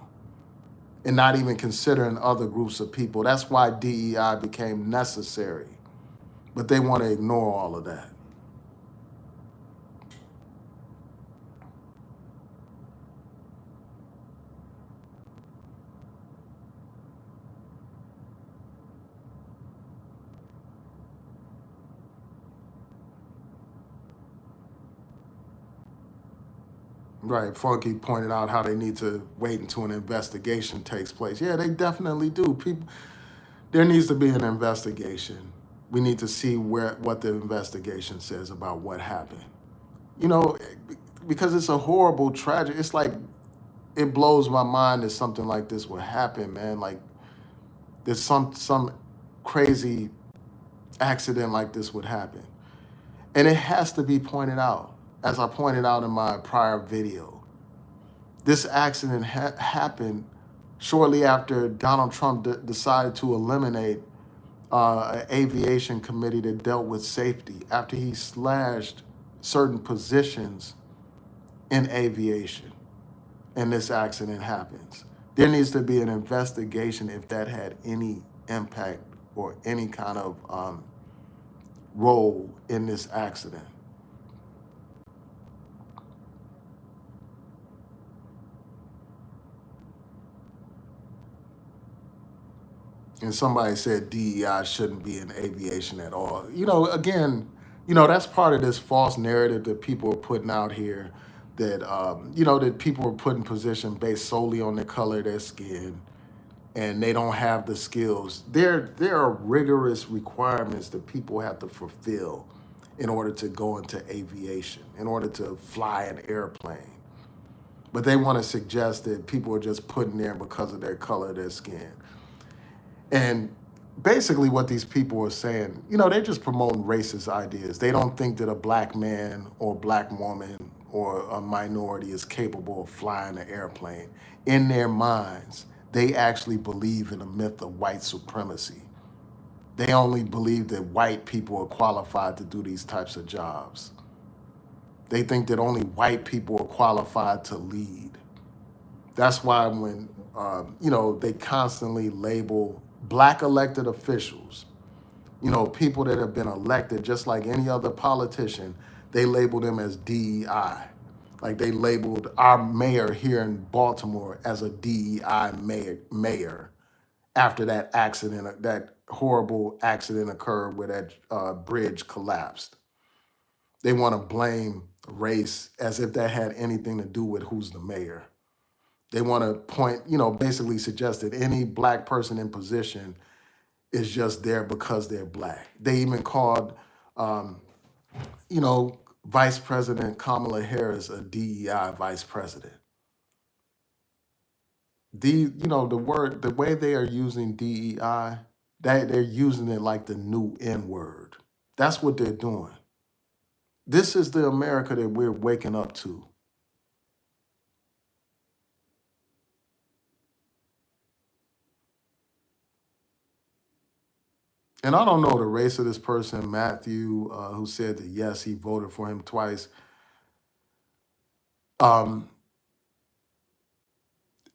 and not even considering other groups of people. That's why DEI became necessary. But they want to ignore all of that. Right, Funky pointed out how they need to wait until an investigation takes place. Yeah, they definitely do. There needs to be an investigation. We need to see what the investigation says about what happened. You know, because it's a horrible tragedy. It's like, it blows my mind that something like this would happen, man. Like, there's some crazy accident like this would happen. And it has to be pointed out. As I pointed out in my prior video, this accident happened shortly after Donald Trump decided to eliminate an aviation committee that dealt with safety, after he slashed certain positions in aviation, and this accident happens. There needs to be an investigation if that had any impact or any kind of role in this accident. And somebody said DEI shouldn't be in aviation at all. You know, again, that's part of this false narrative that people are putting out here that you know, that people are put in position based solely on the color of their skin, and they don't have the skills. There are rigorous requirements that people have to fulfill in order to go into aviation, in order to fly an airplane. But they want to suggest that people are just put in there because of their color of their skin. And basically what these people are saying, you know, they're just promoting racist ideas. They don't think that a black man or black woman or a minority is capable of flying an airplane. In their minds, they actually believe in the myth of white supremacy. They only believe that white people are qualified to do these types of jobs. They think that only white people are qualified to lead. That's why when you know, they constantly label black elected officials, you know, people that have been elected just like any other politician, they label them as DEI. Like they labeled our mayor here in Baltimore as a DEI mayor after that accident, that horrible accident occurred where that bridge collapsed. They want to blame race as if that had anything to do with who's the mayor. They want to point, you know, basically suggest that any black person in position is just there because they're black. They even called, um, you know, Vice President Kamala Harris a DEI vice president. You know, the way they are using DEI, that they're using it like the new N word. That's what they're doing. This is the America that we're waking up to. And I don't know the race of this person, Matthew, who said that yes, he voted for him twice. Um,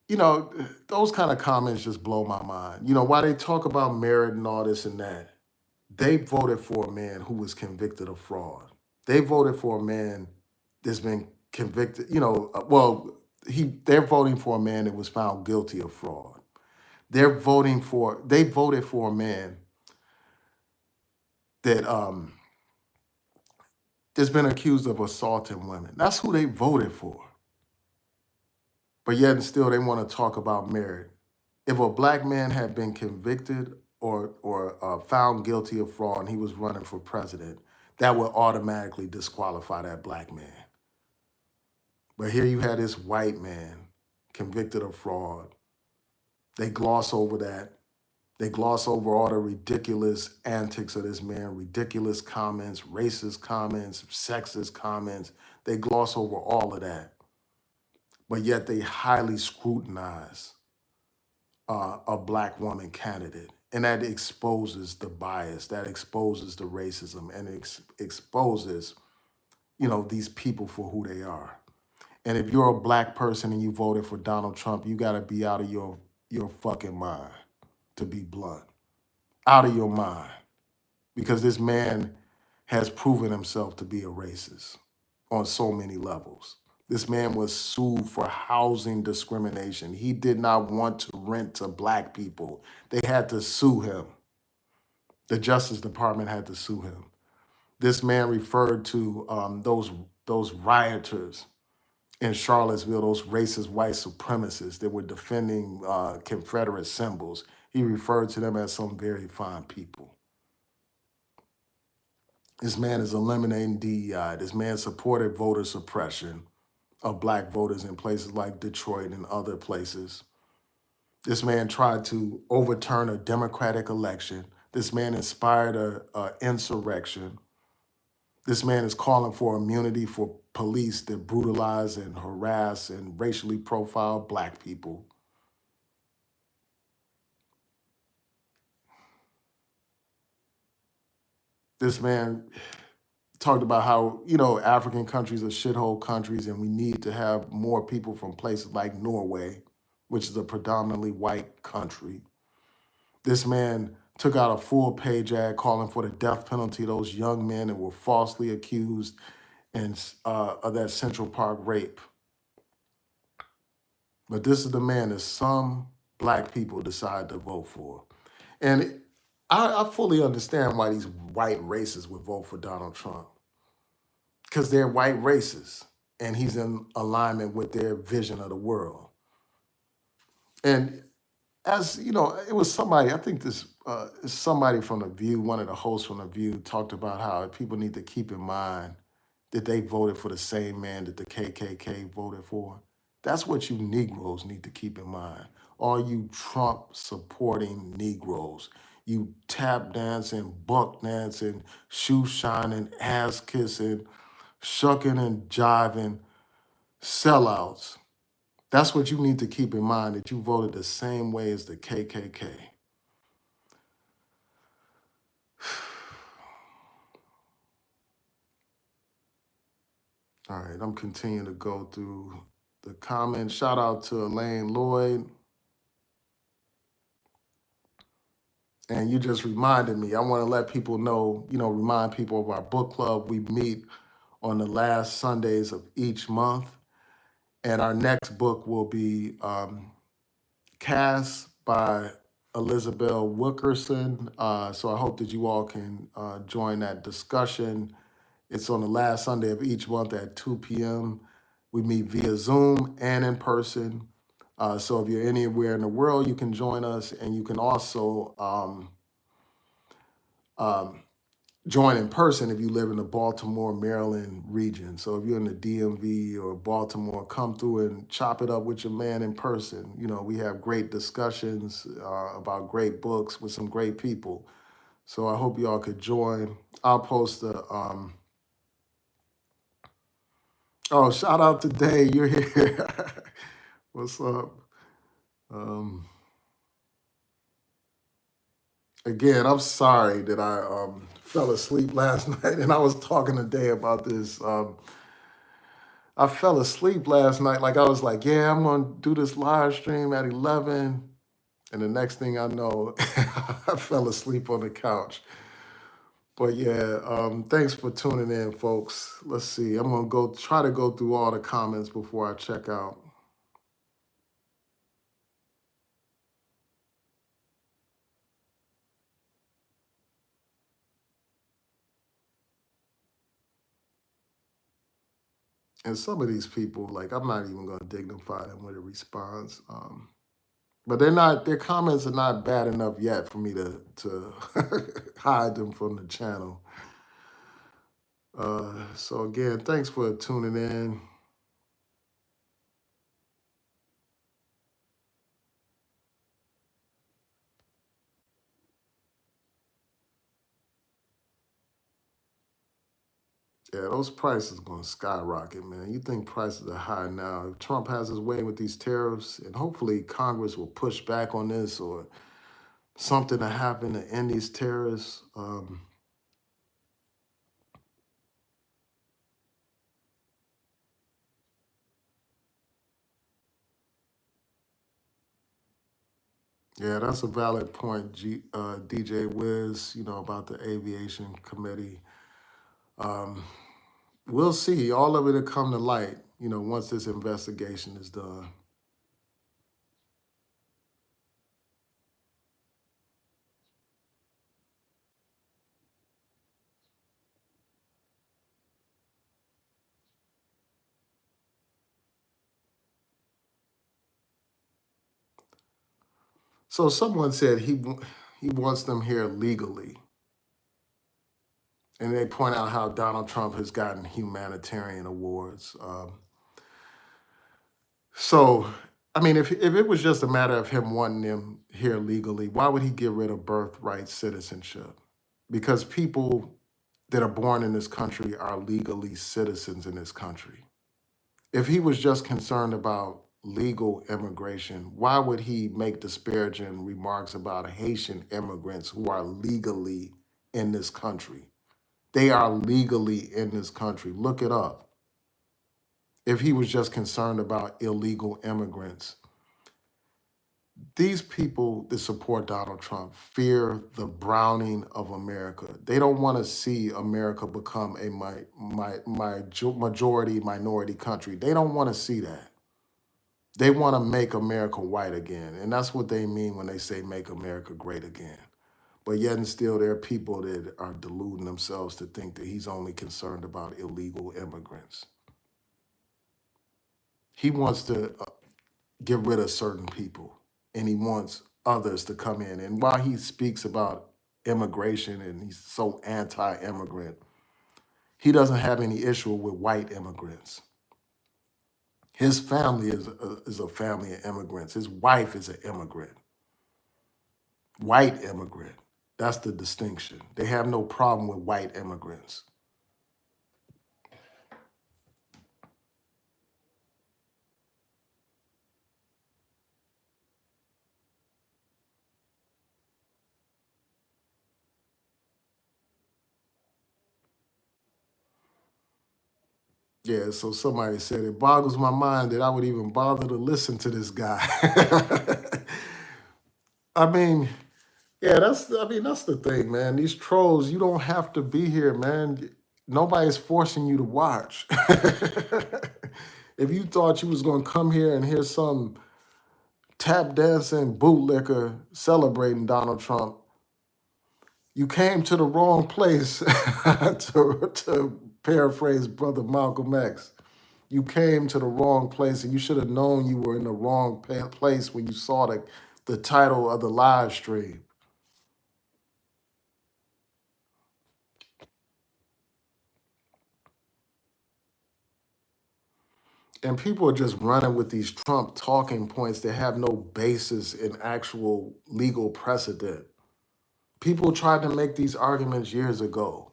you know, those kind of comments just blow my mind. You know, while they talk about merit and all this and that, they voted for a man who was convicted of fraud. They voted for a man that's been convicted, you know, well, they're voting for a man that was found guilty of fraud. They voted for a man that that's been accused of assaulting women. That's who they voted for. But yet and still they want to talk about merit. If a black man had been convicted or found guilty of fraud and he was running for president, that would automatically disqualify that black man. But here you had this white man convicted of fraud. They gloss over that. They gloss over all the ridiculous antics of this man, ridiculous comments, racist comments, sexist comments. They gloss over all of that. But yet they highly scrutinize a black woman candidate. And that exposes the bias, that exposes the racism, and exposes, you know, these people for who they are. And if you're a black person and you voted for Donald Trump, you got to be out of your fucking mind, to be blunt. Out of your mind. Because this man has proven himself to be a racist on so many levels. This man was sued for housing discrimination. He did not want to rent to black people. They had to sue him. The Justice Department had to sue him. This man referred to those rioters in Charlottesville, those racist white supremacists that were defending Confederate symbols. He referred to them as some very fine people. This man is eliminating DEI. This man supported voter suppression of black voters in places like Detroit and other places. This man tried to overturn a democratic election. This man inspired a insurrection. This man is calling for immunity for police that brutalize and harass and racially profile black people. This man talked about how, you know, African countries are shithole countries and we need to have more people from places like Norway, which is a predominantly white country. This man took out a full page ad calling for the death penalty of those young men that were falsely accused of that Central Park rape. But this is the man that some black people decide to vote for. And I fully understand why these white racists would vote for Donald Trump, because they're white racists. and he's in alignment with their vision of the world. And as you know, it was somebody, I think this is somebody from The View, one of the hosts from The View, talked about how people need to keep in mind that they voted for the same man that the KKK voted for. That's what you Negroes need to keep in mind. All you Trump supporting Negroes, you tap dancing, buck dancing, shoe shining, ass kissing, shucking and jiving sellouts. That's what you need to keep in mind, that you voted the same way as the KKK. All right, I'm continuing to go through the comments. Shout out to Elaine Lloyd. And you just reminded me, I want to let people know, remind people of our book club. We meet on the last Sundays of each month. And our next book will be Cast by Elizabeth Wilkerson. So I hope that you all can join that discussion. It's on the last Sunday of each month at 2 p.m. We meet via Zoom and in person. So if you're anywhere in the world, you can join us, and you can also join in person if you live in the Baltimore, Maryland region. So if you're in the DMV or Baltimore, come through and chop it up with your man in person. We have great discussions about great books with some great people. So I hope y'all could join. I'll post the oh, shout out to Day, you're here. What's up? Um, Again, I'm sorry that I fell asleep last night, and I was talking today about this. I fell asleep last night. Like I was like, yeah, I'm gonna do this live stream at 11, and the next thing I know, I fell asleep on the couch. But yeah, thanks for tuning in, folks. Let's see. I'm gonna try to go through all the comments before I check out. And some of these people, like, I'm not even gonna dignify them with a response. But their comments are not bad enough yet for me to hide them from the channel. So again, thanks for tuning in. Yeah, those prices going to skyrocket, man. You think prices are high now? If Trump has his way with these tariffs, and hopefully Congress will push back on this, or something to happen to end these tariffs. Yeah, that's a valid point, DJ Wiz. About the aviation committee. We'll see. All of it will come to light, once this investigation is done. So someone said he wants them here legally, and they point out how Donald Trump has gotten humanitarian awards. So, I mean, if it was just a matter of him wanting them here legally, why would he get rid of birthright citizenship? Because people that are born in this country are legally citizens in this country. If he was just concerned about legal immigration, why would he make disparaging remarks about Haitian immigrants who are legally in this country? They are legally in this country. Look it up. If he was just concerned about illegal immigrants, these people that support Donald Trump fear the browning of America. They don't want to see America become a majority minority country. They don't want to see that. They want to make America white again. And that's what they mean when they say make America great again. But yet and still, there are people that are deluding themselves to think that he's only concerned about illegal immigrants. he wants to get rid of certain people, and he wants others to come in. And while he speaks about immigration and he's so anti-immigrant, he doesn't have any issue with white immigrants. His family is a family of immigrants. His wife is an immigrant, white immigrant. That's the distinction. They have no problem with white immigrants. Yeah, so somebody said it boggles my mind that I would even bother to listen to this guy. I mean, yeah, that's the thing, man. These trolls, you don't have to be here, man. Nobody's forcing you to watch. If you thought you was gonna come here and hear some tap dancing bootlicker celebrating Donald Trump, you came to the wrong place, to paraphrase Brother Malcolm X. You came to the wrong place, and you should have known you were in the wrong place when you saw the title of the live stream. And people are just running with these Trump talking points that have no basis in actual legal precedent. People tried to make these arguments years ago.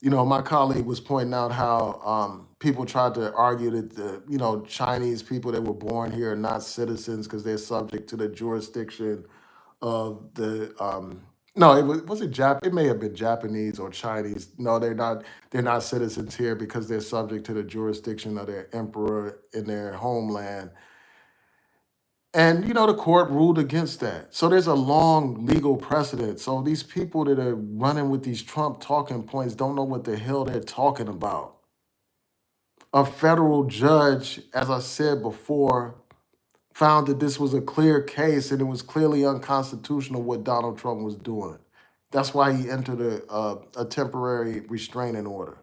You know, my colleague was pointing out how people tried to argue that Chinese people that were born here are not citizens because they're subject to the jurisdiction of the no, was it It may have been Japanese or Chinese. No, they're not. They're not citizens here because they're subject to the jurisdiction of their emperor in their homeland. And the court ruled against that. So there's a long legal precedent. So these people that are running with these Trump talking points don't know what the hell they're talking about. A federal judge, as I said before, found that this was a clear case and it was clearly unconstitutional what Donald Trump was doing. That's why he entered a temporary restraining order.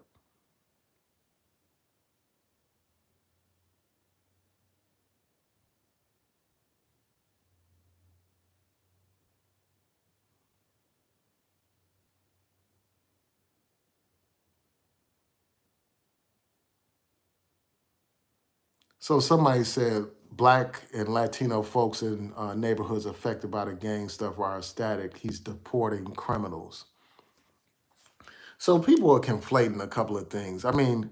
So somebody said Black and Latino folks in neighborhoods affected by the gang stuff are ecstatic. He's deporting criminals. So people are conflating a couple of things. I mean,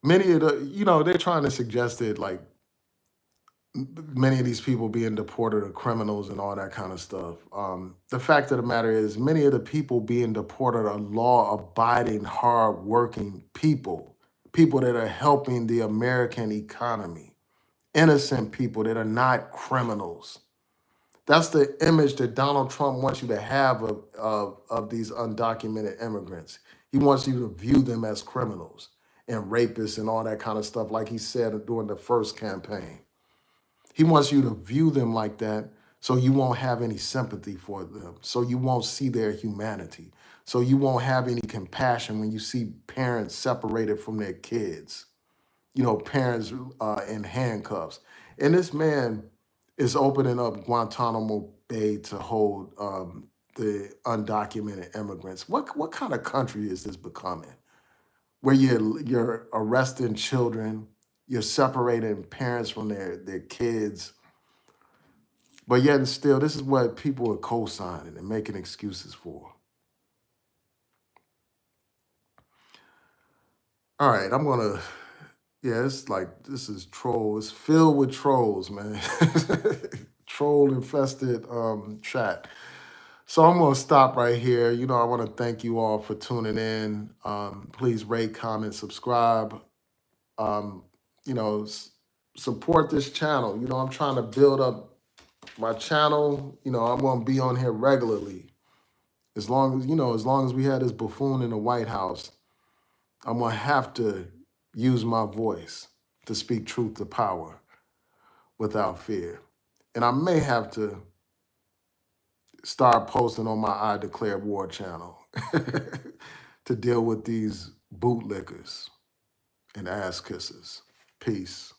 many of they're trying to suggest that like many of these people being deported are criminals and all that kind of stuff. The fact of the matter is, many of the people being deported are law-abiding, hard-working people, people that are helping the American economy, innocent people that are not criminals. That's the image that Donald Trump wants you to have of these undocumented immigrants. He wants you to view them as criminals and rapists and all that kind of stuff, like he said during the first campaign. He wants you to view them like that so you won't have any sympathy for them, so you won't see their humanity, so you won't have any compassion when you see parents separated from their kids, parents in handcuffs. And this man is opening up Guantanamo Bay to hold the undocumented immigrants. What kind of country is this becoming? Where you're arresting children, you're separating parents from their kids, but yet and still, this is what people are co-signing and making excuses for. All right, yeah, it's like this is troll. It's filled with trolls, man. Troll infested chat. So I'm gonna stop right here. I want to thank you all for tuning in. Please rate, comment, subscribe. Um, support this channel. I'm trying to build up my channel. I'm gonna be on here regularly. As long as we had this buffoon in the White House, I'm gonna have to use my voice to speak truth to power without fear. And I may have to start posting on my I Declare War channel to deal with these bootlickers. and ass kisses. Peace.